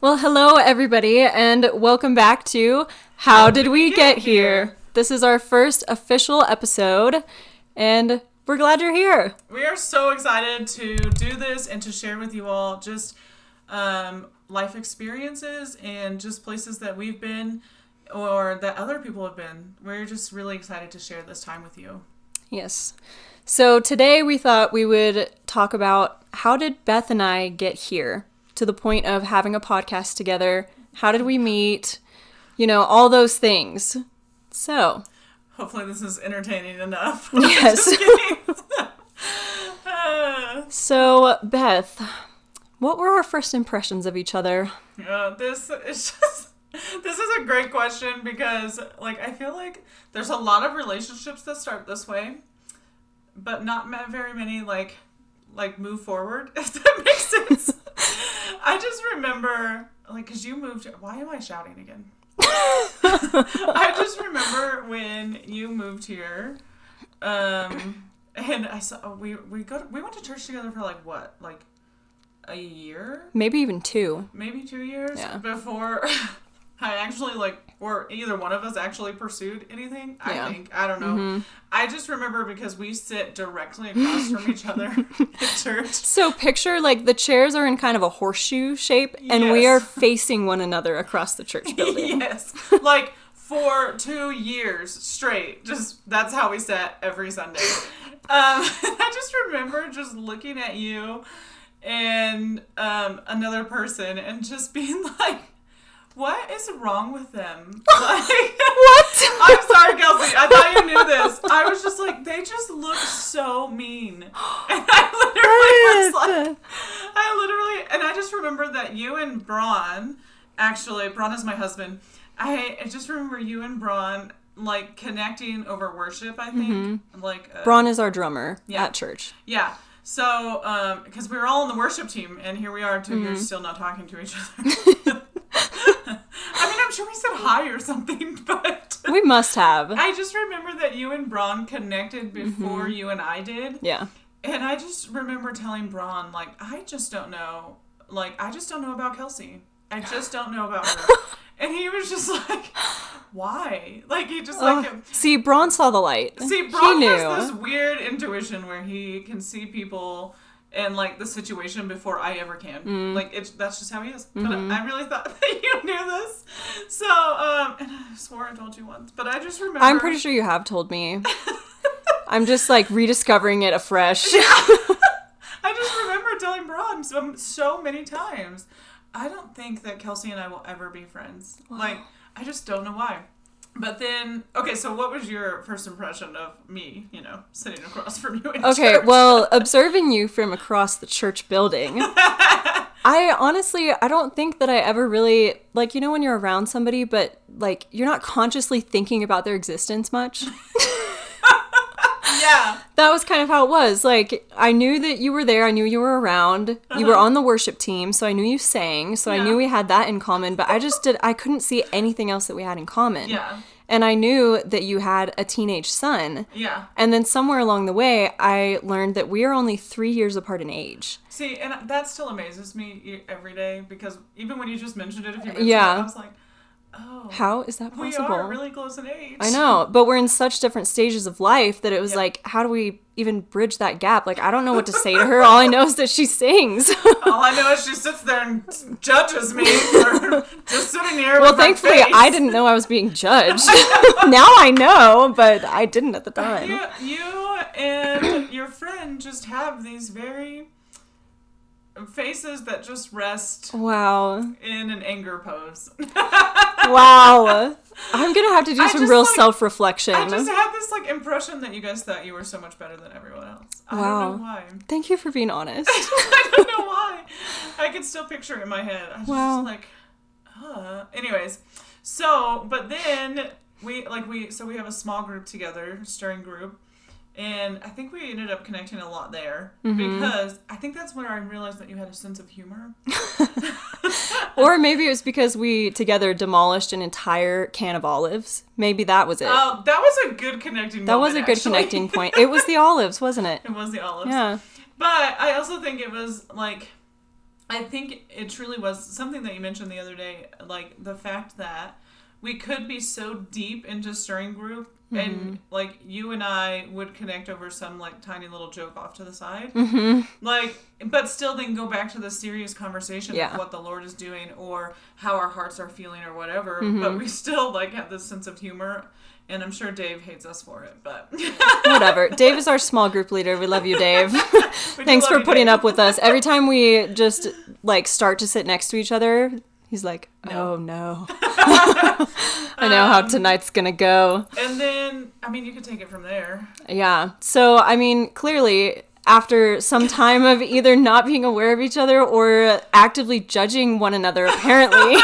Well, hello everybody, and welcome back to How Did We Get Here? This is our first official episode, and we're glad you're here. We are so excited to do this and to share with you all just life experiences and just places that we've been or that other people have been. We're just really excited to share this time with you. Yes. So today we thought we would talk about how did Beth and I get here to the point of having a podcast together. How did we meet? You know, all those things. So. Hopefully this is entertaining enough. Yes. Just kidding. So, Beth, what were our first impressions of each other? This is a great question because, I feel like there's a lot of relationships that start this way, but not very many, move forward, if that makes sense. I just remember, because you moved... Why am I shouting again? I just remember when you moved here, and I saw... We went to church together for, a year? Maybe even 2. Maybe 2 years? Yeah. Before I actually, or either one of us actually pursued anything, Yeah. I think. I don't know. Mm-hmm. I just remember because we sit directly across from each other at church. So picture, the chairs are in kind of a horseshoe shape, and we are Yes. facing one another across the church building. Yes. For 2 years straight. Just, that's how we sat every Sunday. I just remember just looking at you and another person and just being like, what is wrong with them? What? I'm sorry, Kelsey. I thought you knew this. I was just like, they just look so mean. And I just remember that you and Braun, actually, Braun is my husband. I just remember you and Braun, connecting over worship, I think. Mm-hmm. Braun is our drummer Yeah. at church. Yeah. So, because we were all on the worship team, and here we are 2 years still not talking to each other. I mean, I'm sure we said hi or something, but... We must have. I just remember that you and Braun connected before you and I did. Yeah. And I just remember telling Braun, I just don't know about Kelsey. I just don't know about her. And he was just like, why? He just See, Braun saw the light. See, Braun he knew. has this weird intuition where he can see people and the situation before I ever can. That's just how he is. But I really thought that you knew this. So, and I swore I told you once, but I just remember. I'm pretty sure you have told me. I'm just rediscovering it afresh. I just remember telling Braun so many times. I don't think that Kelsey and I will ever be friends. Wow. I just don't know why. But then, okay, so what was your first impression of me, sitting across from you in Okay, church? well, observing you from across the church building, I don't think that I ever really, when you're around somebody, but, you're not consciously thinking about their existence much. Yeah. That was kind of how it was. I knew that you were there. I knew you were around. Uh-huh. You were on the worship team, so I knew you sang. So I knew we had that in common. But I couldn't see anything else that we had in common. Yeah. And I knew that you had a teenage son. Yeah. And then somewhere along the way, I learned that we are only 3 years apart in age. See, and that still amazes me every day because even when you just mentioned it a few minutes Yeah. ago, I was like, oh. How is that possible? We are really close in age. I know, but we're in such different stages of life that it was how do we even bridge that gap? I don't know what to say to her. All I know is that she sings. All I know is she sits there and judges me for just sitting here Well, with my thankfully, face. I didn't know I was being judged. Now I know, but I didn't at the time. You and your friend just have these very faces that just rest Wow. in an anger pose. Wow. I'm going to have to do some just, real self-reflection. I just had this impression that you guys thought you were so much better than everyone else. I don't know why. Thank you for being honest. I don't know why. I can still picture it in my head. I was just anyways. So, but then we have a small group together, stirring group. And I think we ended up connecting a lot there because I think that's where I realized that you had a sense of humor. Or maybe it was because we together demolished an entire can of olives. Maybe that was it. Oh, that was a good connecting moment. That was a good connecting point. It was the olives, wasn't it? It was the olives. Yeah. But I also think it was I think it truly was something that you mentioned the other day, like the fact that we could be so deep into stirring group, and like you and I would connect over some like tiny little joke off to the side, like, but still then go back to the serious conversation of what the Lord is doing or how our hearts are feeling or whatever. But we still like have this sense of humor. And I'm sure Dave hates us for it, but... Whatever. Dave is our small group leader. We love you, Dave. Thanks for putting up with us. Every time we just, like, start to sit next to each other, he's like, oh, no. I know how tonight's gonna go. And then, I mean, you could take it from there. Yeah. So, I mean, clearly, after some time of either not being aware of each other or actively judging one another, apparently...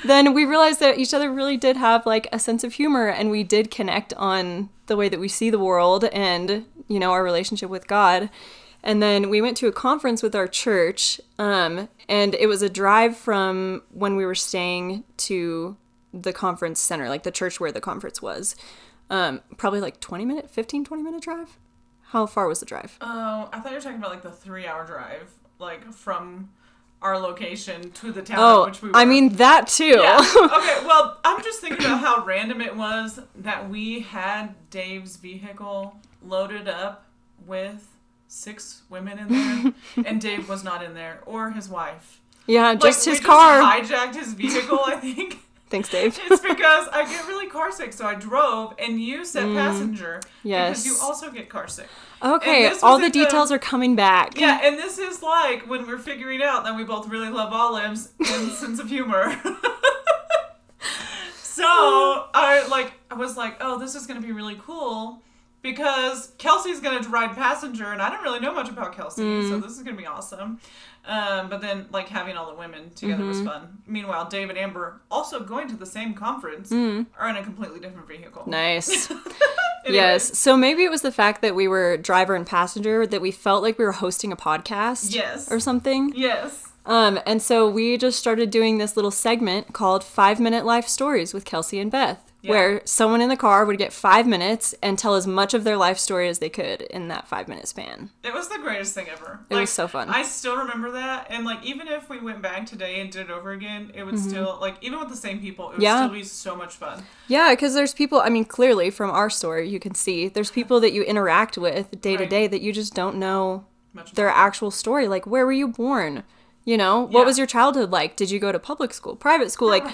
then we realized that each other really did have, like, a sense of humor, and we did connect on the way that we see the world and, you know, our relationship with God. And then we went to a conference with our church, and it was a drive from when we were staying to the conference center, like the church where the conference was. Probably like 20 minute drive? How far was the drive? Oh, I thought you were talking about, like, the 3-hour drive, like, from... our location to the town in which we were. I mean, that too. Yeah. Okay, well, I'm just thinking about how random it was that we had Dave's vehicle loaded up with 6 women in there, and Dave was not in there, or his wife. Yeah, like, just his we car. Just hijacked his vehicle, I think. Thanks, Dave. It's because I get really car sick, so I drove, and you sat passenger. Yes. Because you also get car sick. Okay, all the details are coming back. Yeah, and this is like when we're figuring out that we both really love olives and sense of humor. So I was like, oh, this is going to be really cool because Kelsey's going to ride passenger, and I don't really know much about Kelsey, so this is going to be awesome. But then, like, having all the women together was fun. Meanwhile, Dave and Amber, also going to the same conference, are in a completely different vehicle. Nice. Anyway. Yes. So maybe it was the fact that we were driver and passenger that we felt like we were hosting a podcast. Yes. Or something. Yes. And so we just started doing this little segment called 5-Minute Life Stories with Kelsey and Beth, where someone in the car would get 5 minutes and tell as much of their life story as they could in that 5-minute span. It was the greatest thing ever. It was so fun. I still remember that, and like even if we went back today and did it over again, it would still, like, even with the same people, it would still be so much fun. Yeah, because there's people, I mean, clearly from our story, you can see there's people that you interact with day to day that you just don't know their actual story. Like, where were you born? You know, what was your childhood like? Did you go to public school, private school? Like,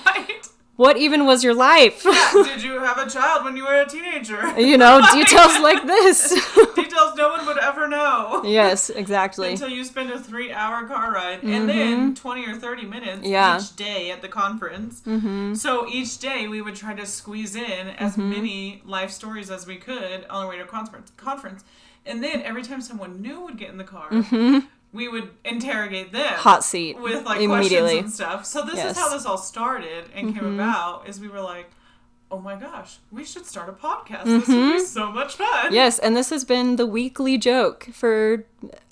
what even was your life? Yeah, did you have a child when you were a teenager? You know, details like this. Details no one would ever know. Yes, exactly. Until you spend a 3-hour car ride and then 20 or 30 minutes each day at the conference. So each day we would try to squeeze in as many life stories as we could on the way to conference. And then every time someone new would get in the car, we would interrogate them. Hot seat. With, like, immediately. questions and stuff. So this is how this all started and came about, is we were like, oh my gosh, we should start a podcast. This would be so much fun. Yes, and this has been the weekly joke for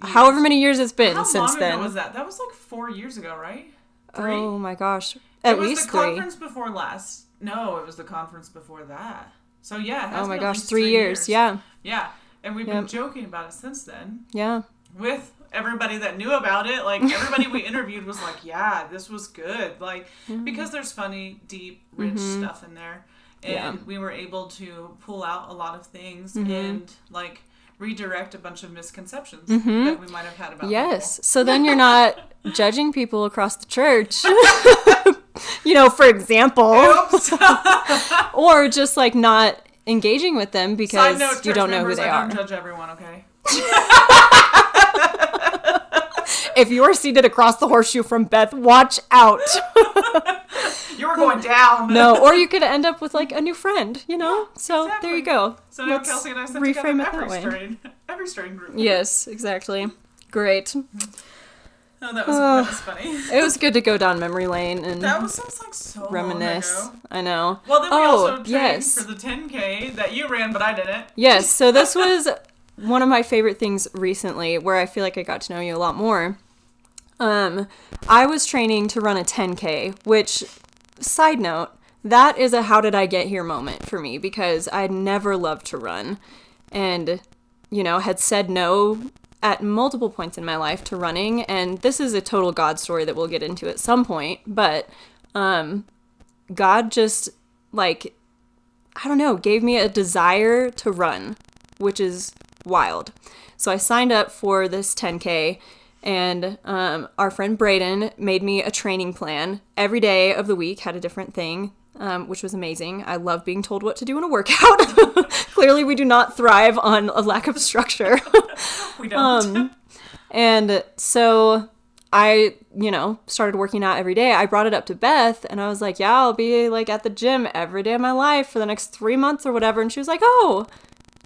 however many years it's been since then. How long ago was that? That was like 4 years ago, right? 3? Oh my gosh. At least 3. It was the conference before last. No, it was the conference before that. So yeah, it has oh my been gosh, at least 3 years. Yeah. Yeah, and we've been joking about it since then. Yeah. With everybody that knew about it, like, everybody we interviewed was like, yeah, this was good, like, because there's funny, deep, rich stuff in there, and we were able to pull out a lot of things and, like, redirect a bunch of misconceptions that we might have had about people. So then you're not judging people across the church, you know, for example. Oops. Or just, like, not engaging with them because Side note, you don't know who they are. I don't judge everyone, okay? If you are seated across the horseshoe from Beth, watch out. You were going down. No, or you could end up with, like, a new friend, you know? So there you go. So now Kelsey and I sit reframe together it that way. Every strain group. Yes, exactly. Great. Oh, that was funny. It was good to go down memory lane and sounds like so reminisce. long ago. I know. Well, then we also trained for the 10K that you ran, but I didn't. Yes, so this was one of my favorite things recently where I feel like I got to know you a lot more. I was training to run a 10K, which, side note, that is a how did I get here moment for me because I'd never loved to run and, you know, had said no at multiple points in my life to running, and this is a total God story that we'll get into at some point, but God just, like, I don't know, gave me a desire to run, which is wild. So I signed up for this 10K, and our friend Braden made me a training plan. Every day of the week had a different thing, which was amazing. I love being told what to do in a workout. Clearly, we do not thrive on a lack of structure. We don't. And so I, started working out every day. I brought it up to Beth, and I was like, yeah, I'll be, like, at the gym every day of my life for the next 3 months or whatever. And she was like, oh,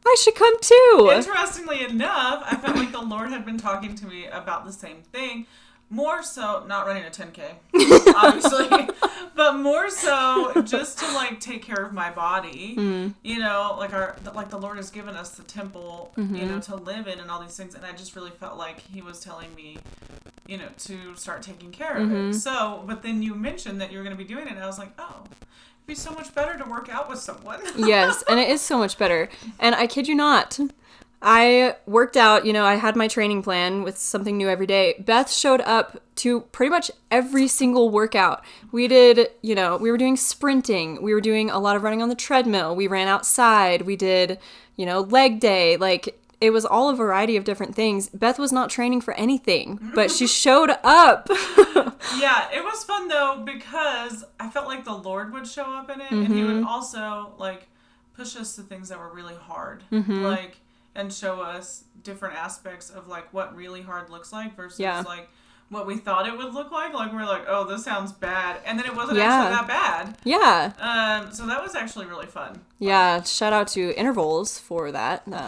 I should come too. Interestingly enough, I felt like the Lord had been talking to me about the same thing. More so, not running a 10K, obviously, but more so just to, like, take care of my body. Like the Lord has given us the temple, to live in and all these things. And I just really felt like he was telling me, to start taking care of it. So, but then you mentioned that you were going to be doing it. And I was like, oh, it'd be so much better to work out with someone. Yes, and it is so much better. And I kid you not, I worked out, I had my training plan with something new every day. Beth showed up to pretty much every single workout. We did, we were doing sprinting. We were doing a lot of running on the treadmill. We ran outside. We did, leg day. Like, it was all a variety of different things. Beth was not training for anything, but she showed up. Yeah, it was fun, though, because I felt like the Lord would show up in it, and he would also, like, push us to things that were really hard. Like, and show us different aspects of, like, what really hard looks like versus, like, what we thought it would look like. Like, we're like, oh, this sounds bad. And then it wasn't actually that bad. Yeah. So that was actually really fun. Yeah, shout out to Intervals for that. You know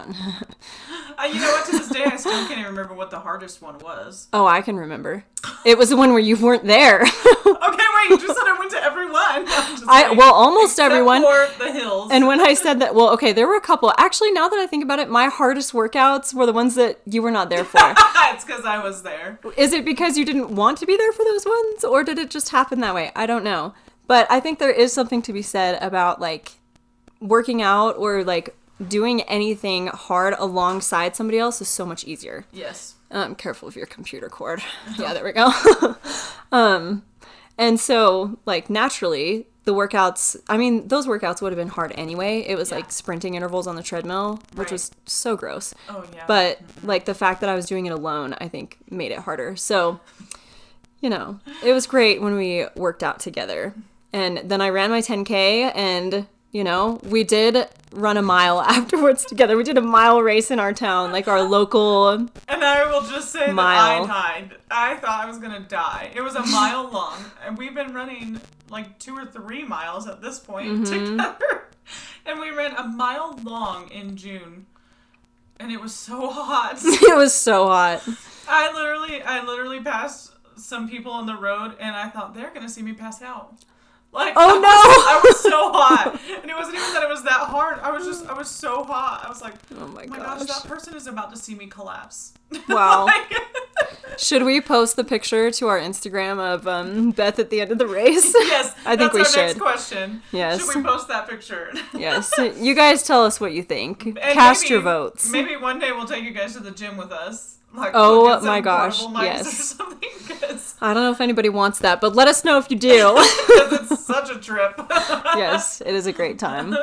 what? To this day, I still can't even remember what the hardest one was. Oh, I can remember. It was the one where you weren't there. Okay, wait, you just said I went to everyone. Almost everyone. For the hills. And when I said that, there were a couple. Actually, now that I think about it, my hardest workouts were the ones that you were not there for. It's because I was there. Is it because you didn't want to be there for those ones? Or did it just happen that way? I don't know. But I think there is something to be said about, like, working out or, like, doing anything hard alongside somebody else is so much easier. Yes. Careful of your computer cord. Yeah, there we go. And so, like, naturally, the workouts, those workouts would have been hard anyway. It was, like, sprinting intervals on the treadmill, which was so gross. Oh, yeah. But, like, the fact that I was doing it alone, I think, made it harder. So, it was great when we worked out together. And then I ran my 10K, and, we did run a mile afterwards together. We did a mile race in our town, like our local And I will just say mile. That I died. I thought I was going to die. It was a mile long, and we've been running like 2 or 3 miles at this point together. And we ran a mile long in June, and it was so hot. It was so hot. I literally passed some people on the road, and I thought they're going to see me pass out. Like, oh, no! I was so hot. And it wasn't even that it was that hard. I was so hot. I was like, oh my gosh, that person is about to see me collapse. Wow. Should we post the picture to our Instagram of Beth at the end of the race? Yes. I think we should. That's our next question. Yes. Should we post that picture? Yes. You guys tell us what you think. Cast your votes. Maybe one day we'll take you guys to the gym with us. Like, oh my gosh, yes. I don't know if anybody wants that, but let us know if you do. Because it's such a trip. Yes, it is a great time.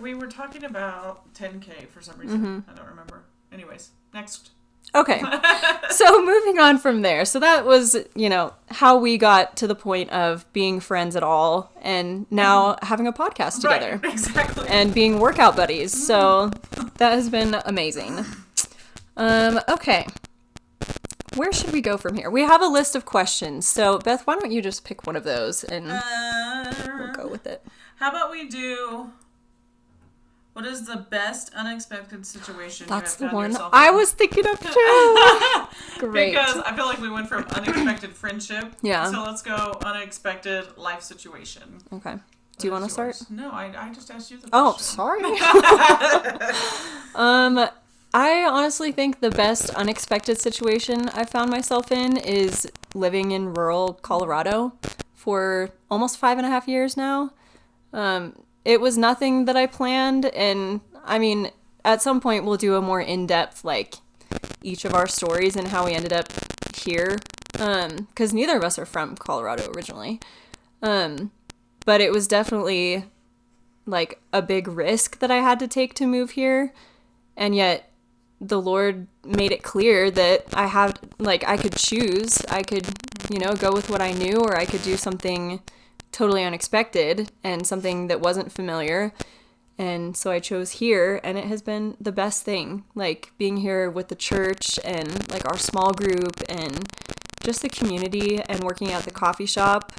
We were talking about 10K for some reason. I don't remember. Anyways, next. Okay. So moving on from there. So that was, how we got to the point of being friends at all and now having a podcast together. Right, exactly. And being workout buddies. So that has been amazing. Okay. Where should we go from here? We have a list of questions. So Beth, why don't you just pick one of those and we'll go with it. How about we do... What is the best unexpected situation That's you have the found one yourself I in? was thinking of too. Great. Because I feel like we went from unexpected friendship. Yeah. So let's go unexpected life situation. Okay. Do you want to start? No, I just asked you the question. Oh, sorry. I honestly think the best unexpected situation I found myself in is living in rural Colorado for almost 5.5 years now. It was nothing that I planned, and at some point we'll do a more in-depth, like, each of our stories and how we ended up here. Because neither of us are from Colorado originally. But it was definitely, like, a big risk that I had to take to move here. And yet the Lord made it clear that I could choose. I could, go with what I knew, or I could do something totally unexpected and something that wasn't familiar. And so I chose here, and it has been the best thing, like, being here with the church and, like, our small group and just the community and working at the coffee shop.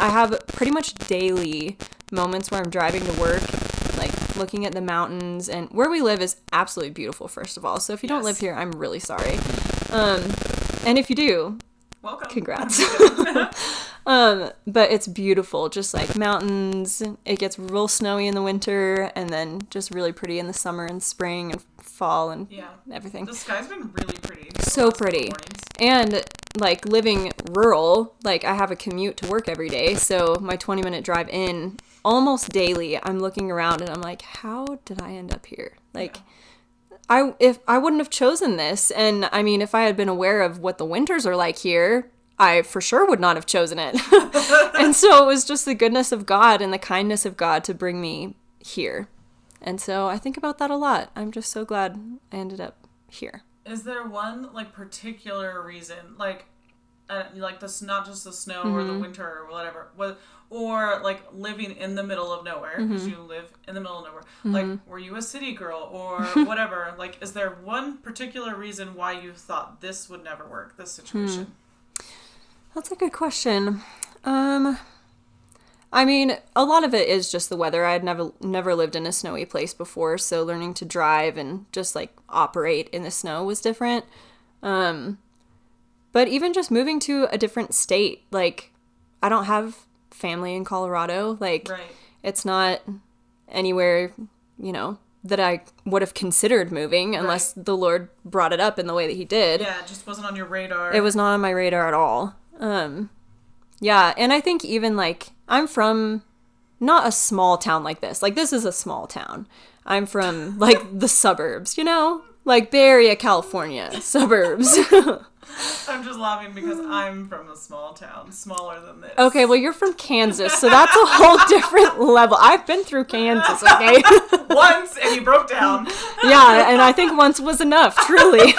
I have pretty much daily moments where I'm driving to work, like, looking at the mountains, and where we live is absolutely beautiful, first of all. So if you don't live here, I'm really sorry. And if you do, welcome. Congrats. But it's beautiful, just like mountains. It gets real snowy in the winter, and then just really pretty in the summer and spring and fall and everything. The sky's been really pretty. So pretty. And like living rural, like I have a commute to work every day, so my 20-minute drive in, almost daily, I'm looking around and I'm like, how did I end up here? Like, if I wouldn't have chosen this, and I mean, if I had been aware of what the winters are like here, I for sure would not have chosen it. And so it was just the goodness of God and the kindness of God to bring me here. And so I think about that a lot. I'm just so glad I ended up here. Is there one, like, particular reason, like this, not just the snow or the winter or whatever, or like living in the middle of nowhere, because you live in the middle of nowhere, like, were you a city girl or whatever? Like, is there one particular reason why you thought this would never work, this situation? That's a good question. I mean, a lot of it is just the weather. I had never lived in a snowy place before, so learning to drive and just like operate in the snow was different. But even just moving to a different state, like, I don't have family in Colorado. Like, It's not anywhere, that I would have considered moving unless the Lord brought it up in the way that he did. Yeah, it just wasn't on your radar. It was not on my radar at all. Yeah, and I think even, like, I'm from not a small town like this. Like, this is a small town. I'm from, like, the suburbs, like Bay Area, California, suburbs. I'm just laughing because I'm from a small town, smaller than this. Okay, well, you're from Kansas, so that's a whole different level. I've been through Kansas, okay? Once, and you broke down. Yeah, and I think once was enough, truly.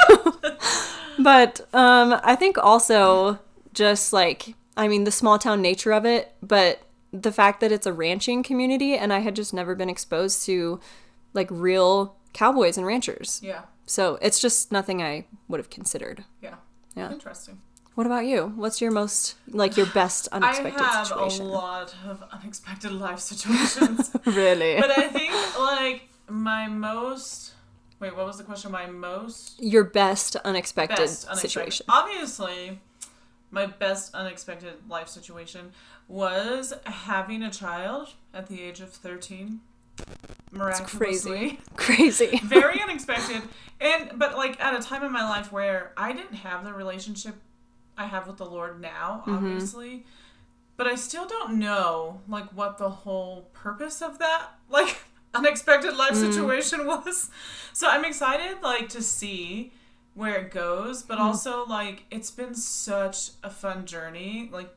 But I think also just, like, I mean, the small town nature of it, but the fact that it's a ranching community, and I had just never been exposed to, like, real cowboys and ranchers. Yeah. So it's just nothing I would have considered. Yeah. Interesting. What about you? What's your most, like, your best unexpected situation? I have a lot of unexpected life situations. Really? But I think, like, my most... Wait, what was the question? Your best unexpected situation. Obviously, my best unexpected life situation was having a child at the age of 13. Miraculously. Crazy. Very unexpected. But like at a time in my life where I didn't have the relationship I have with the Lord now, obviously. But I still don't know like what the whole purpose of that like unexpected life situation was. So I'm excited like to see where it goes, but also like it's been such a fun journey, like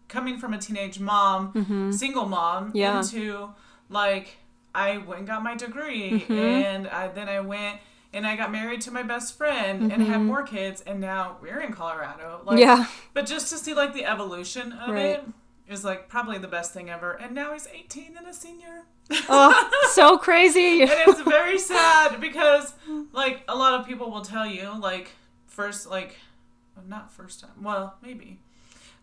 coming from a teenage mom, single mom, into like I went and got my degree, and then I went and I got married to my best friend and had more kids, and now we're in Colorado. Like, but just to see like the evolution of it is like probably the best thing ever. And now he's 18 and a senior. Oh, so crazy. And it's very sad because like a lot of people will tell you like not first time, well maybe,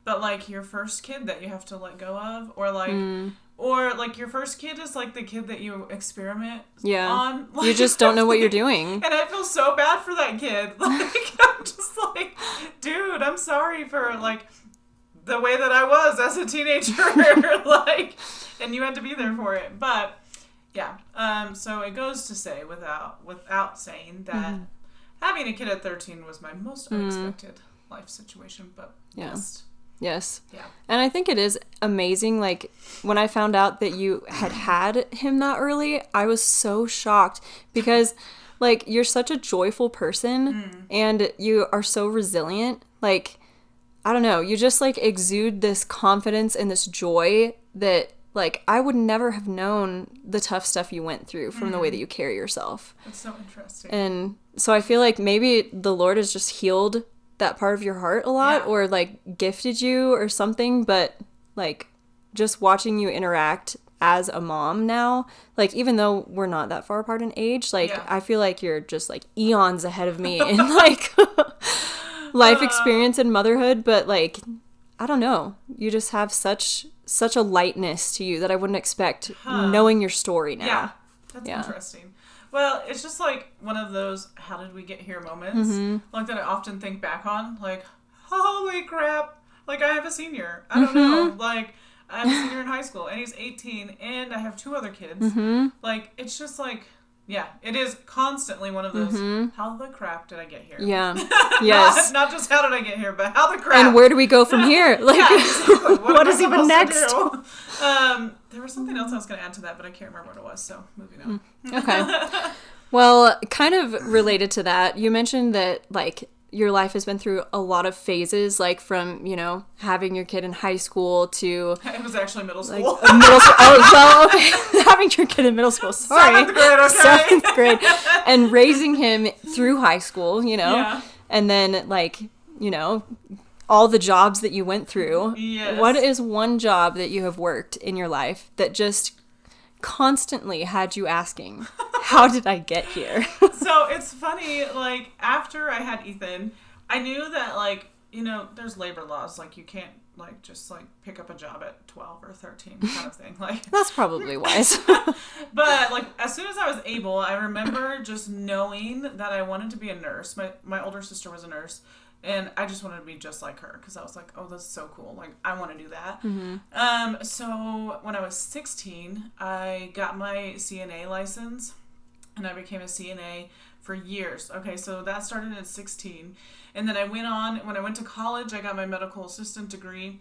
but like your first kid that you have to let go of, or like or like your first kid is like the kid that you experiment on. Like, you just don't know what you're doing. And I feel so bad for that kid. Like I'm just like, dude, I'm sorry for like the way that I was as a teenager. Like, and you had to be there for it. But yeah. So it goes to say without saying that having a kid at 13 was my most unexpected life situation, but best. Yes. Yeah. And I think it is amazing. Like, when I found out that you had him that early, I was so shocked because, like, you're such a joyful person and you are so resilient. Like, I don't know, you just, like, exude this confidence and this joy that, like, I would never have known the tough stuff you went through from the way that you carry yourself. That's so interesting. And so I feel like maybe the Lord has just healed that part of your heart a lot, Yeah. or like gifted you or something. But like, just watching you interact as a mom now, like, even though we're not that far apart in age, like, Yeah. I feel like you're just like eons ahead of me in like life experience and motherhood. But like, I don't know, you just have such a lightness to you that I wouldn't expect knowing your story now. Yeah, that's Yeah. interesting. Well, it's just like one of those how did we get here moments, like that I often think back on, like, holy crap, like I have a senior. I don't know, like I have a senior in high school and he's 18 and I have 2 other kids. Like, it's just like, yeah, it is constantly one of those, how the crap did I get here? Yeah. Yes. Not just how did I get here, but how the crap. And where do we go from here? Like, Yeah, exactly. what am I is even supposed to next? do? There was something else I was going to add to that, but I can't remember what it was, so moving on. Okay. Well, kind of related to that, you mentioned that, like, your life has been through a lot of phases, like from, you know, having your kid in high school to It was actually middle like school. middle school. Oh, well, okay. Having your kid in middle school. Sorry. 7th grade, okay? 7th grade. And raising him through high school, you know? Yeah. And then, like, you know, all the jobs that you went through. Yes. What is one job that you have worked in your life that just constantly had you asking, how did I get here? So it's funny, like, after I had Ethan, I knew that, like, you know, there's labor laws. Like, you can't, like, just, like, pick up a job at 12 or 13 kind of thing. Like, That's probably wise. but, like, as soon as I was able, I remember just knowing that I wanted to be a nurse. My older sister was a nurse, and I just wanted to be just like her because I was like, oh, that's so cool. Like, I want to do that. So when I was 16, I got my CNA license, and I became a CNA for years. Okay, so that started at 16. And then I went on, when I went to college, I got my medical assistant degree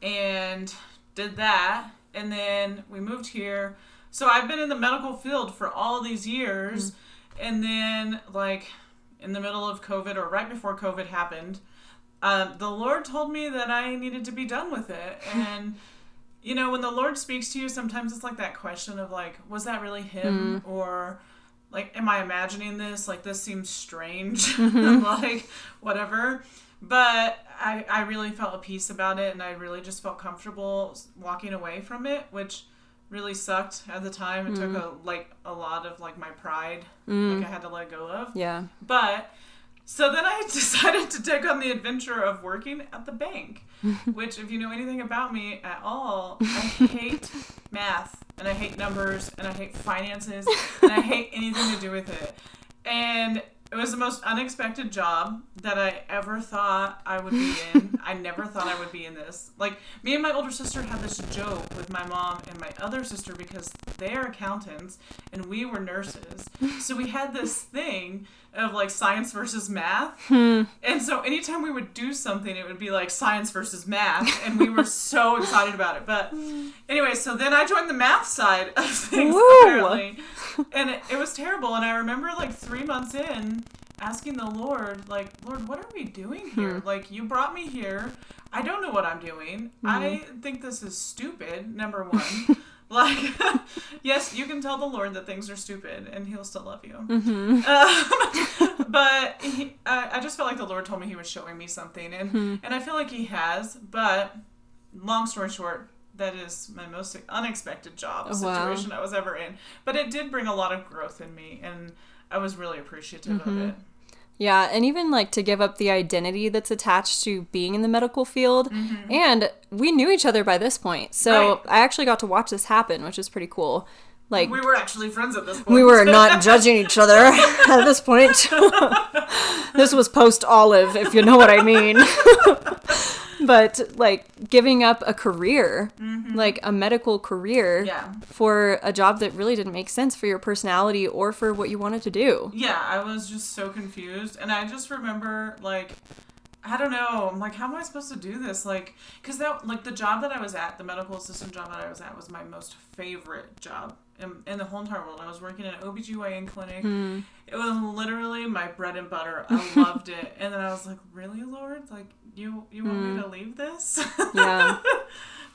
and did that. And then we moved here. So I've been in the medical field for all these years. And then, like, in the middle of COVID, or right before COVID happened, the Lord told me that I needed to be done with it. And, you know, when the Lord speaks to you, sometimes it's like that question of, like, was that really him? Or, like, am I imagining this? Like, this seems strange. Like, whatever. But I really felt a peace about it, and I really just felt comfortable walking away from it, which really sucked at the time. It took a lot of, like, my pride, like, I had to let go of. Yeah. But so then I decided to take on the adventure of working at the bank, which, if you know anything about me at all, I hate math, and I hate numbers, and I hate finances, and I hate anything to do with it. And it was the most unexpected job that I ever thought I would be in. I never thought I would be in this. Like, me and my older sister had this joke with my mom and my other sister because they are accountants and we were nurses. So we had this thing of, like, science versus math. And so anytime we would do something, it would be like science versus math. And we were so excited about it. But anyway, so then I joined the math side of things, apparently. And it was terrible. And I remember, like, 3 months in, asking the Lord, like, Lord, what are we doing here? Like, you brought me here. I don't know what I'm doing. I think this is stupid, number one. Like, yes, you can tell the Lord that things are stupid, and he'll still love you. But I just felt like the Lord told me he was showing me something, and I feel like he has. But long story short, that is my most unexpected job situation I was ever in. But it did bring a lot of growth in me, and I was really appreciative of it. Yeah, and even, like, to give up the identity that's attached to being in the medical field. And we knew each other by this point. So I actually got to watch this happen, which is pretty cool. Like, We were actually friends at this point. we were not judging each other at this point. This was post-Olive, if you know what I mean. But, like, giving up a career, like a medical career, for a job that really didn't make sense for your personality or for what you wanted to do. Yeah, I was just so confused. And I just remember, like, I don't know. I'm like, how am I supposed to do this? Like, because that, like, the job that I was at, the medical assistant job that I was at, was my most favorite job in the whole entire world. I was working in an OBGYN clinic. It was literally my bread and butter. I loved it. And then I was like, really, Lord? Like, you want me to leave this? Yeah.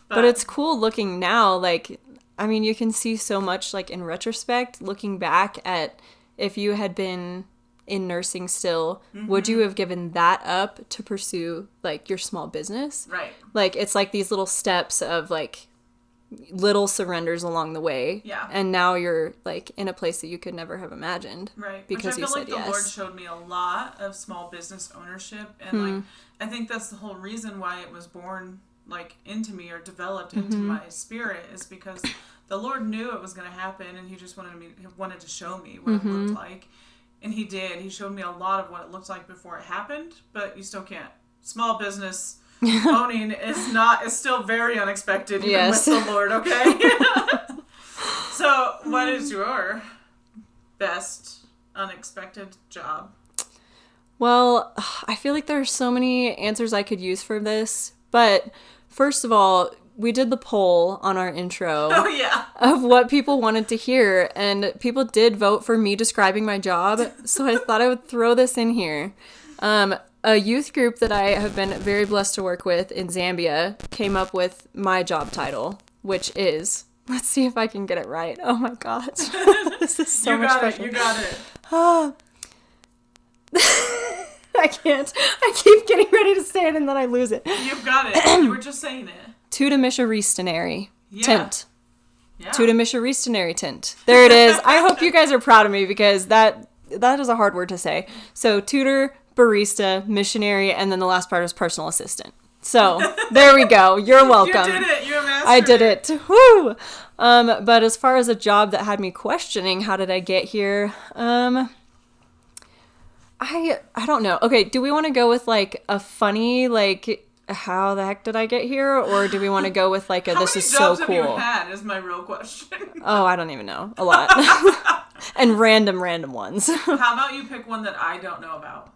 But it's cool looking now. Like, I mean, you can see so much, like, in retrospect, looking back at if you had been in nursing still, would you have given that up to pursue, like, your small business? Right. Like, it's like these little steps of, like, little surrenders along the way. Yeah. And now you're, like, in a place that you could never have imagined. Right. Because Which I feel like yes. the Lord showed me a lot of small business ownership. And, like, I think that's the whole reason why it was born, like, into me or developed into my spirit, is because the Lord knew it was going to happen, and he just wanted to show me what it looked like. And he did. He showed me a lot of what it looked like before it happened, but you still can't. Small business owning is still very unexpected, even with the Lord, okay? So, what is your best unexpected job? Well, I feel like there are so many answers I could use for this, but first of all, we did the poll on our intro of what people wanted to hear, and people did vote for me describing my job, so I thought I would throw this in here. A youth group that I have been very blessed to work with in Zambia came up with my job title, which is, let's see if I can get it right. Oh my gosh. This is so much pressure. You got it. I can't. I keep getting ready to say it and then I lose it. You've got it. You were just saying it. Tuda Ristanary tint. Yeah. Tuda Ristanary tint. There it is. I hope you guys are proud of me because that is a hard word to say. So tutor, barista, missionary, and then the last part is personal assistant. So there we go. You're welcome. You did it. You mastered I did it. Woo! But as far as a job that had me questioning how did I get here, I don't know. Okay, do we want to go with like a funny like how the heck did I get here, or do we want to go with like a this is so cool? How many jobs have you had is my real question. Oh, I don't even know. A lot. And random ones. How about you pick one that I don't know about?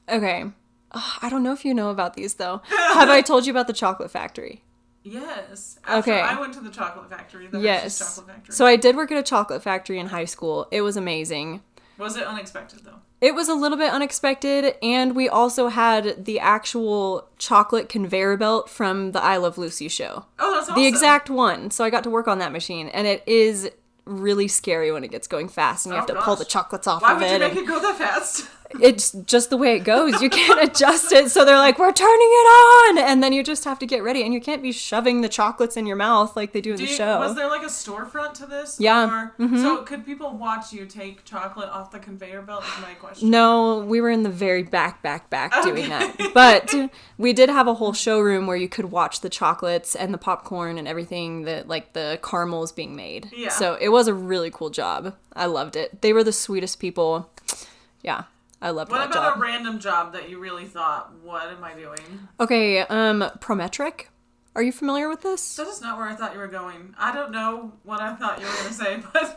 Okay. I don't know if you know about these though. Have I told you about the chocolate factory? Yes. Okay. I went to the chocolate factory. Yes. Chocolate factory. So I did work at a chocolate factory in high school. It was amazing. Was it unexpected though? It was a little bit unexpected, and we also had the actual chocolate conveyor belt from the I Love Lucy show. Oh, that's awesome. The exact one. So I got to work on that machine, and it is really scary when it gets going fast, and you have to pull the chocolates off of it. Why would you make it go that fast? It's just the way it goes. You can't adjust it. So they're like, we're turning it on. And then you just have to get ready. And you can't be shoving the chocolates in your mouth like they do in the show. Was there like a storefront to this? Yeah. Or, so could people watch you take chocolate off the conveyor belt is my question. No, we were in the very back doing that. But we did have a whole showroom where you could watch the chocolates and the popcorn and everything that like the caramels being made. Yeah. So it was a really cool job. I loved it. They were the sweetest people. Yeah. I loved that job. What about a random job that you really thought, what am I doing? Okay, Prometric. Are you familiar with this? That is not where I thought you were going. I don't know what I thought you were going to say, but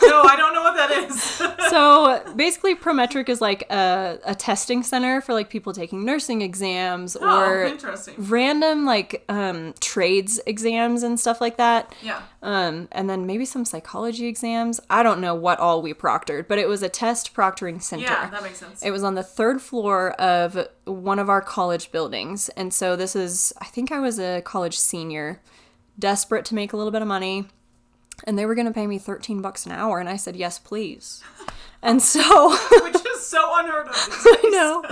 no, I don't know what that is. So basically Prometric is like a testing center for like people taking nursing exams or interesting. Random like trades exams and stuff like that. Yeah. And then maybe some psychology exams. I don't know what all we proctored, but it was a test proctoring center. Yeah, that makes sense. It was on the 3rd floor of one of our college buildings. And so this is, I think I was a college senior, desperate to make a little bit of money. And they were going to pay me $13 an hour. And I said, yes, please. And so... Which is so unheard of. I know.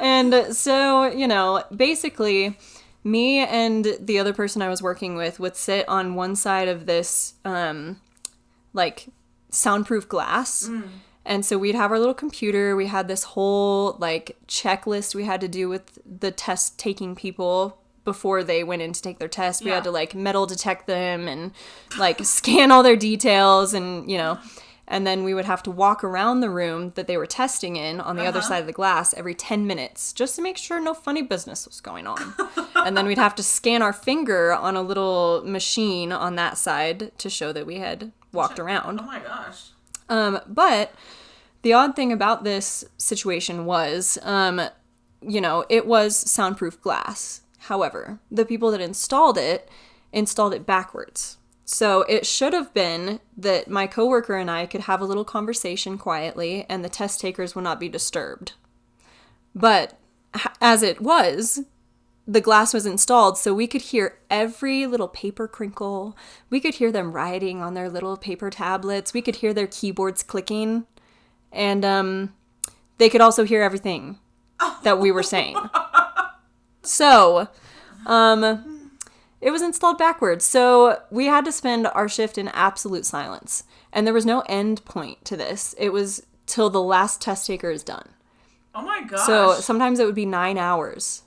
And so, you know, basically... Me and the other person I was working with would sit on one side of this, like, soundproof glass. And so we'd have our little computer. We had this whole, like, checklist we had to do with the test-taking people before they went in to take their test. We had to, like, metal detect them and, like, scan all their details and, you know... And then we would have to walk around the room that they were testing in on the other side of the glass every 10 minutes just to make sure no funny business was going on. And then we'd have to scan our finger on a little machine on that side to show that we had walked around. Oh my gosh. But the odd thing about this situation was it was soundproof glass. However, the people that installed it backwards. So it should have been that my coworker and I could have a little conversation quietly and the test takers would not be disturbed. But as it was, the glass was installed so we could hear every little paper crinkle. We could hear them writing on their little paper tablets. We could hear their keyboards clicking. And they could also hear everything that we were saying. So, it was installed backwards. So we had to spend our shift in absolute silence. And there was no end point to this. It was till the last test taker is done. Oh my gosh. So sometimes it would be 9 hours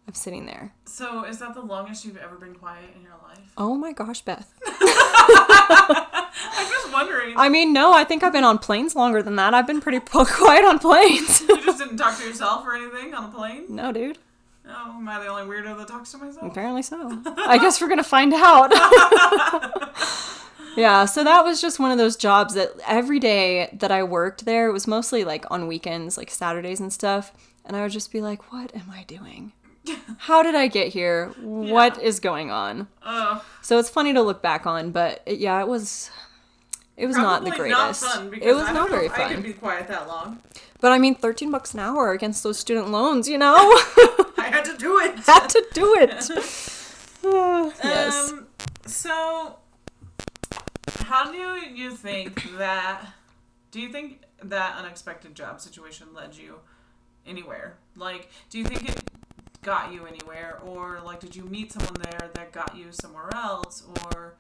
of sitting there. So is that the longest you've ever been quiet in your life? Oh my gosh, Beth. I'm just wondering. I mean, no, I think I've been on planes longer than that. I've been pretty quiet on planes. You just didn't talk to yourself or anything on a plane? No, dude. Oh, am I the only weirdo that talks to myself? Apparently so. I guess we're going to find out. Yeah, so that was just one of those jobs that every day that I worked there, it was mostly like on weekends, like Saturdays and stuff. And I would just be like, what am I doing? How did I get here? What is going on? So it's funny to look back on, but it was not the greatest. Not fun because it was I not don't know very if fun. I could be quiet that long. But I mean, $13 an hour against those student loans, I had to do it. Had to do it. Yes. So, how do you think that? Do you think that unexpected job situation led you anywhere? Like, do you think it got you anywhere, or like, did you meet someone there that got you somewhere else, or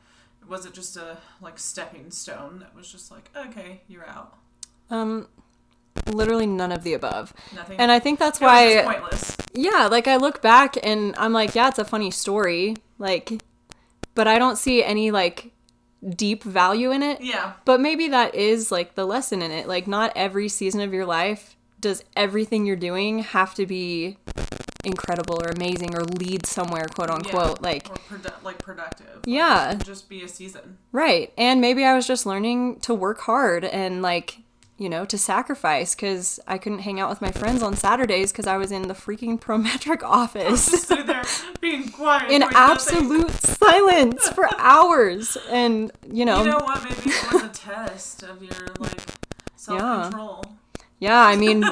was it just a like stepping stone that was just like, okay, you're out? Literally none of the above. Nothing. And I think that's It why. was just pointless. Yeah, like I look back and I'm like, yeah, it's a funny story, like, but I don't see any like deep value in it. Yeah. But maybe that is like the lesson in it. Like, not every season of your life does everything you're doing have to be incredible or amazing or lead somewhere, quote unquote. Yeah. Like, or productive. Yeah. Like, just be a season. Right. And maybe I was just learning to work hard and like, to sacrifice, because I couldn't hang out with my friends on Saturdays because I was in the freaking Prometric office. Just sit there being quiet. In doing absolute nothing. silence for hours. And, You know what? Maybe it was a test of your, like, self-control. Yeah, I mean,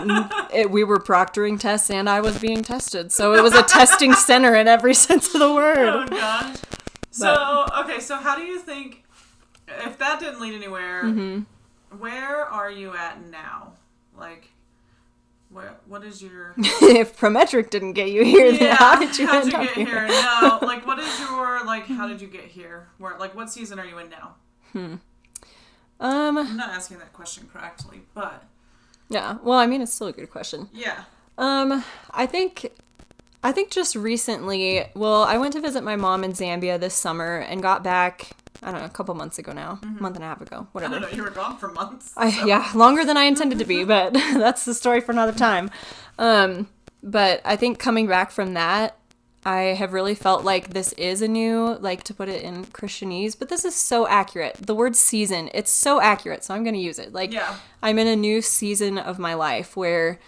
we were proctoring tests and I was being tested. So it was a testing center in every sense of the word. Oh, gosh. So, okay, so how do you think, if that didn't lead anywhere, where are you at now? Like, what is your... If Prometric didn't get you here, then how did you end up here? No, like, what is your, like, how did you get here? Where, like, what season are you in now? I'm not asking that question correctly, but... Yeah, well, I mean, it's still a good question. Yeah. I think just recently, well, I went to visit my mom in Zambia this summer and got back, I don't know, a couple months ago now, a month and a half ago, whatever. I don't know, you were gone for months. Yeah, longer than I intended to be, but that's the story for another time. But I think coming back from that, I have really felt like this is a new, like, to put it in Christianese, but this is so accurate. The word season, it's so accurate, so I'm going to use it. Like, yeah. I'm in a new season of my life where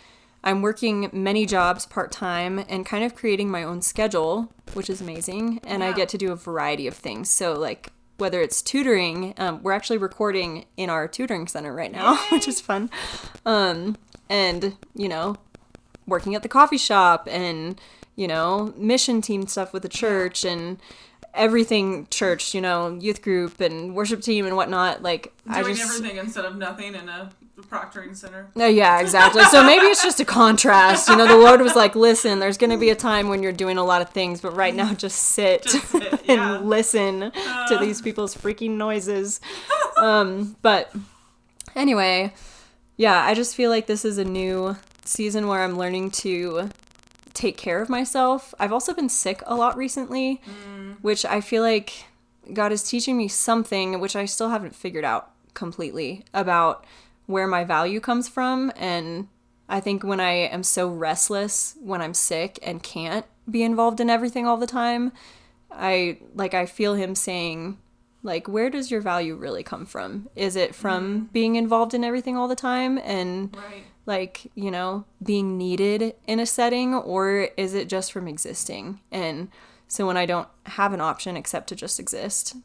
I'm working many jobs part-time and kind of creating my own schedule, which is amazing, and I get to do a variety of things. So, like, whether it's tutoring, we're actually recording in our tutoring center right now, which is fun, and, working at the coffee shop and... mission team stuff with the church and everything church, youth group and worship team and whatnot. Like, doing everything instead of nothing in a proctoring center. Yeah, exactly. So maybe it's just a contrast. The Lord was like, listen, there's going to be a time when you're doing a lot of things, but right now just sit and listen to these people's freaking noises. But anyway, yeah, I just feel like this is a new season where I'm learning to take care of myself. I've also been sick a lot recently, which I feel like God is teaching me something, which I still haven't figured out completely, about where my value comes from. And I think when I am so restless when I'm sick and can't be involved in everything all the time, I feel him saying, like, where does your value really come from? Is it from being involved in everything all the time and like, you know, being needed in a setting, or is it just from existing? And so when I don't have an option except to just exist,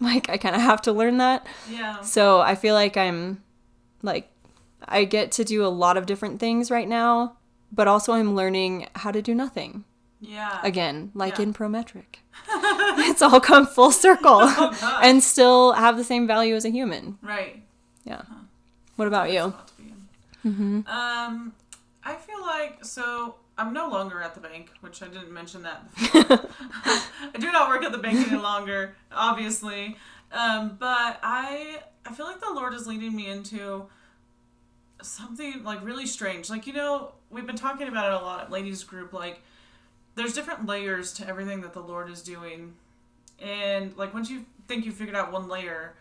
like, I kind of have to learn that. Yeah. So I feel like I get to do a lot of different things right now, but also I'm learning how to do nothing. Yeah. Again, like Yeah. in Prometric. It's all come full circle and still have the same value as a human. Right. Yeah. What about you? Spot to be in. I feel like, so I'm no longer at the bank, which I didn't mention that before. I do not work at the bank any longer, obviously. But I feel like the Lord is leading me into something like really strange. Like, you know, we've been talking about it a lot at ladies group. Like, there's different layers to everything that the Lord is doing. And like, once you think you figured out one layer,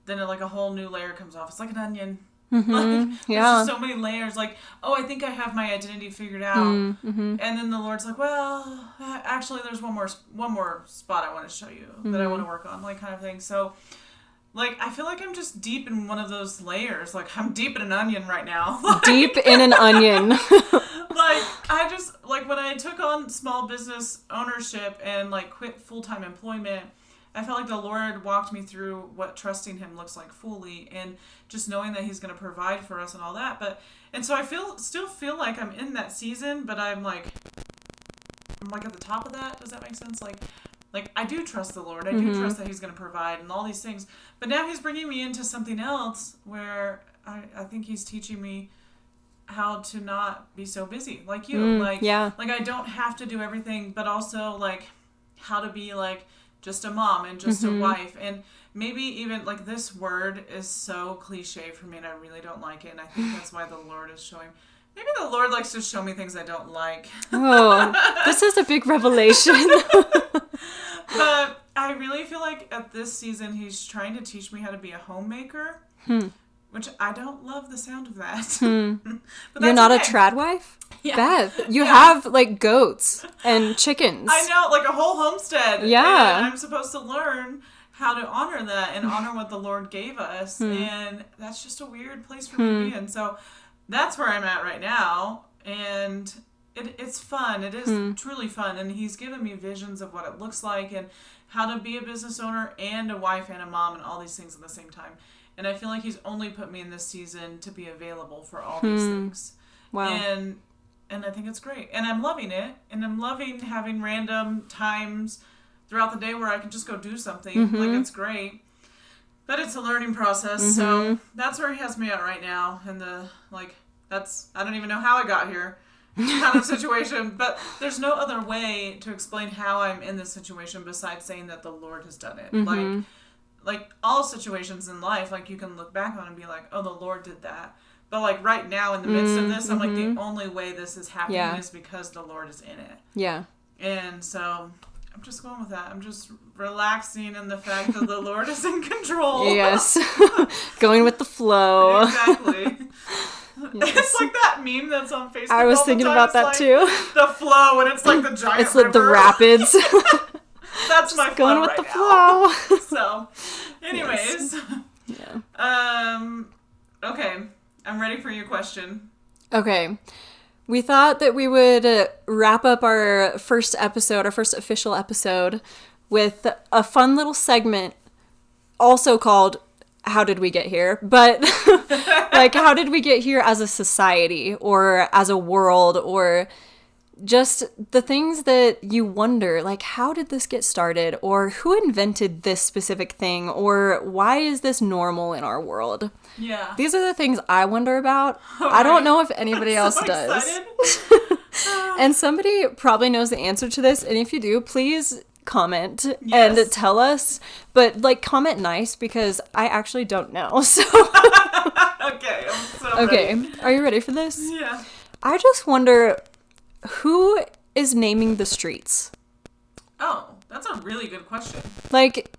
then like a whole new layer comes off. It's like an onion. Like, there's just so many layers. Like, oh, I think I have my identity figured out. And then the Lord's like, well, actually, there's one more spot I want to show you that I want to work on, like, kind of thing. So, like, I feel like I'm just deep in one of those layers. Like, I'm deep in an onion right now. Like, Deep in an onion. like, I just, like, when I took on small business ownership and, like, quit full-time employment, I felt like the Lord walked me through what trusting Him looks like fully, and just knowing that He's going to provide for us and all that. And so I still feel like I'm in that season, but I'm like at the top of that. Does that make sense? Like I do trust the Lord. I do trust that He's going to provide and all these things. But now He's bringing me into something else where I think He's teaching me how to not be so busy, like you. Like I don't have to do everything, but also like how to be like just a mom and just a wife. And maybe even like this word is so cliche for me and I really don't like it. And I think that's why the Lord is showing. Maybe the Lord likes to show me things I don't like. Oh, this is a big revelation. But I really feel like at this season, He's trying to teach me how to be a homemaker. Which I don't love the sound of that. But You're not okay. a trad wife? Yeah. Beth, you have like goats and chickens. I know, like a whole homestead. Yeah. And I'm supposed to learn how to honor that and honor what the Lord gave us. And that's just a weird place for me to be in. So that's where I'm at right now. And it's fun. It is truly fun. And He's given me visions of what it looks like and how to be a business owner and a wife and a mom and all these things at the same time. And I feel like He's only put me in this season to be available for all these things. Wow. And I think it's great. And I'm loving it. And I'm loving having random times throughout the day where I can just go do something. Like, it's great. But it's a learning process. So that's where He has me at right now. And I don't even know how I got here kind of situation. But there's no other way to explain how I'm in this situation besides saying that the Lord has done it. Like all situations in life, like you can look back on and be like, oh, the Lord did that. But like right now in the midst of this, I'm like, the only way this is happening is because the Lord is in it. Yeah. And so I'm just going with that. I'm just relaxing in the fact that the Lord is in control. Yes. Going with the flow. Exactly. Yes. It's like that meme that's on Facebook. I was thinking about that too. The flow, and it's like the giant It's like the rapids. That's my going flow with right the now. flow. So, anyways. Yes. Yeah. Okay. I'm ready for your question. Okay. We thought that we would wrap up our first official episode, with a fun little segment also called How Did We Get Here? But like, how did we get here as a society or as a world, or just the things that you wonder, like, how did this get started? Or who invented this specific thing? Or why is this normal in our world? Yeah. These are the things I wonder about. All I don't right. know if anybody I'm else so does. excited. And somebody probably knows the answer to this. And if you do, please comment Yes. and tell us. But, like, comment nice, because I actually don't know. So, Okay. I'm so okay. ready. Are you ready for this? Yeah. I just wonder, who is naming the streets? Oh, that's a really good question. Like,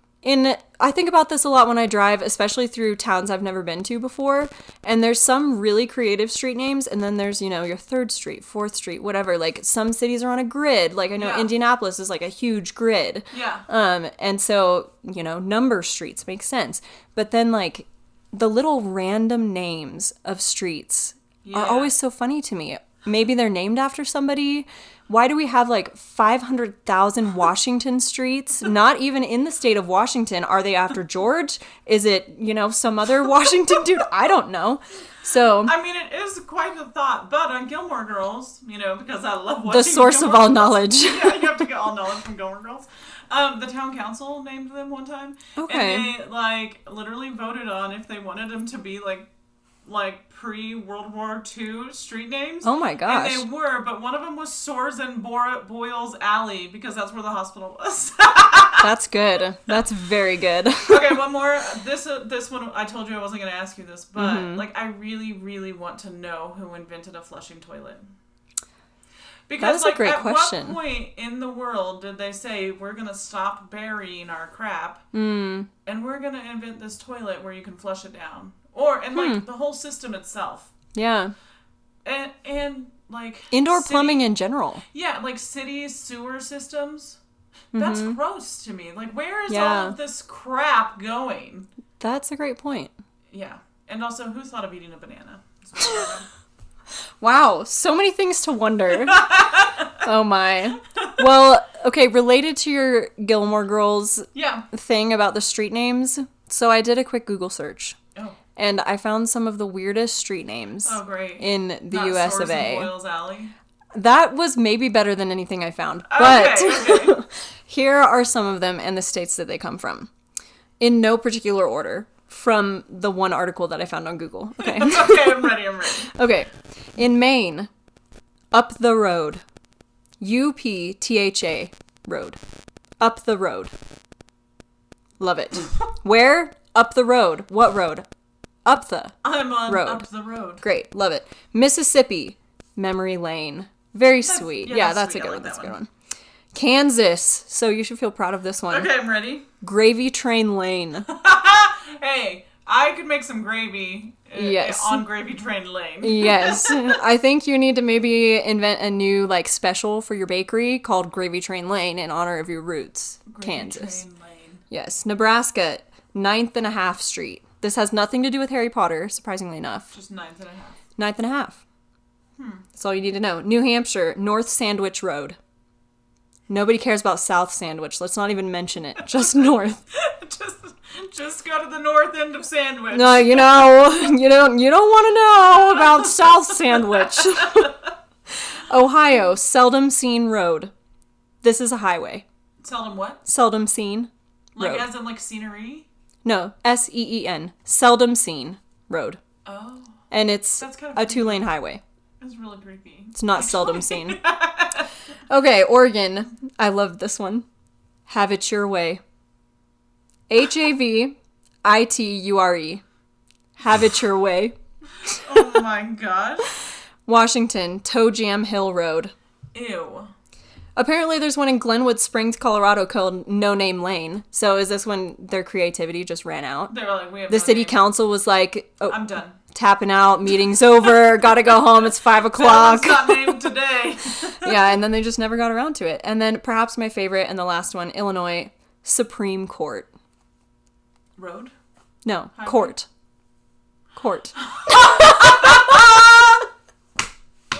I think about this a lot when I drive, especially through towns I've never been to before. And there's some really creative street names, and then there's, your 3rd Street, 4th Street, whatever. Like, some cities are on a grid. Like, I know Yeah. Indianapolis is like a huge grid. Yeah. And so, number streets make sense. But then, like, the little random names of streets, are always so funny to me. Maybe they're named after somebody. Why do we have like 500,000 Washington streets? Not even in the state of Washington. Are they after George? Is it, some other Washington dude? I don't know. So I mean, it is quite a thought, but on Gilmore Girls, because I love watching the source Gilmore of all Girls. knowledge. Yeah, you have to get all knowledge from Gilmore Girls. The town council named them one time. Okay. And they, literally voted on if they wanted them to be, pre-World War II street names. Oh my gosh. And they were, but one of them was Sores and Boyle's Alley, because that's where the hospital was. That's good. That's very good. Okay, one more. This one, I told you I wasn't going to ask you this, but, I really, really want to know who invented a flushing toilet. Because, that is a great question. At what point in the world did they say, we're going to stop burying our crap, and we're going to invent this toilet where you can flush it down? The whole system itself. Yeah. And indoor plumbing in general. Yeah, city sewer systems. That's gross to me. Where is all of this crap going? That's a great point. Yeah. And also, who thought of eating a banana? Wow, so many things to wonder. Oh my. Well, okay, related to your Gilmore Girls thing about the street names, so I did a quick Google search. Oh. And I found some of the weirdest street names in the Not US Sores of A. and Boyle's Alley. That was maybe better than anything I found. But Okay. here are some of them and the states that they come from. In no particular order. From the one article that I found on Google. Okay. Okay, I'm ready. Okay. In Maine, Up the Road. UPTHA Road. Up the Road. Love it. Where? Up the road. What road? Up the I'm on road. Up the Road. Great. Love it. Mississippi, Memory Lane. Very sweet. Yeah, that's sweet. a good I one. like That's a that good one. Kansas. So you should feel proud of this one. Okay, I'm ready. Gravy Train Lane. Hey, I could make some gravy Yes. on Gravy Train Lane. Yes. I think you need to maybe invent a new special for your bakery called Gravy Train Lane in honor of your roots. Gravy Kansas. Train Lane. Yes. Nebraska, 9th and a half Street. This has nothing to do with Harry Potter, surprisingly enough. Just 9th and a half. 9th and a half. That's all you need to know. New Hampshire, North Sandwich Road. Nobody cares about South Sandwich. Let's not even mention it. Just North. Just go to the north end of Sandwich. No, you don't want to know about South Sandwich. Ohio, Seldom Seen Road. This is a highway. Seldom what? Seldom Seen Road. As in scenery? No, SEEN. Seldom Seen Road. Oh. And it's That's kind of a 2-lane highway. That's really creepy. It's not seldom seen. Okay, Oregon. I love this one. Have It Your Way. HAVITURE. Have It Your Way. Oh my god. Washington, Toe Jam Hill Road. Ew. Apparently there's one in Glenwood Springs, Colorado called No Name Lane. So is this when their creativity just ran out? They were like, we have The no city name. council was like, oh, I'm done. tapping out, meeting's over, gotta go home, it's 5 o'clock. It's not named today. Yeah, and then they just never got around to it. And then perhaps my favorite and the last one, Illinois, Supreme Court. Road? No, Highway? Court.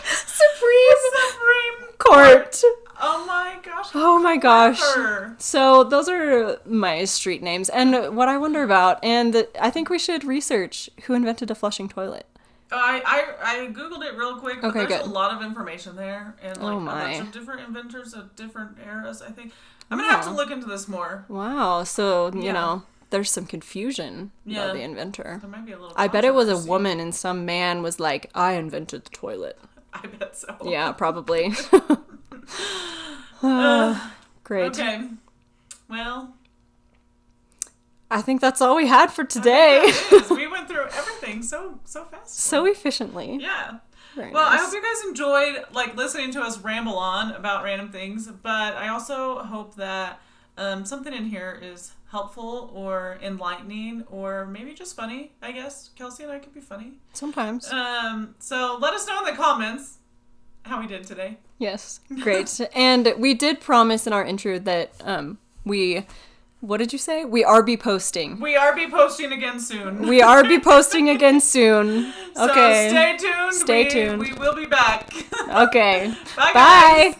Supreme Court. Oh my gosh. Oh my gosh. Clever. So those are my street names and what I wonder about. And I think we should research who invented a flushing toilet. I googled it real quick, but Okay, there's good. a lot of information there, and Oh a my. bunch of different inventors of different eras. I think I'm gonna have to look into this more. Wow. So, Yeah. there's some confusion Yeah. about the inventor. There might be a little. I bet it was a controversy. woman and some man was like, I invented the toilet. I bet so. Yeah, probably. Great. Okay. Well, I think that's all we had for today. it is. We went through everything so fast. So efficiently. Yeah. Very Well, I nice. hope you guys enjoyed listening to us ramble on about random things, but I also hope that something in here is helpful or enlightening or maybe just funny, I guess. Kelsey and I could be funny. Sometimes. So let us know in the comments how we did today. Yes. Great. And we did promise in our intro that we What did you say? We are be posting. We are be posting again soon. We are be posting again soon. Okay. So stay tuned. Stay tuned. We will be back. Okay. Bye, Bye. guys.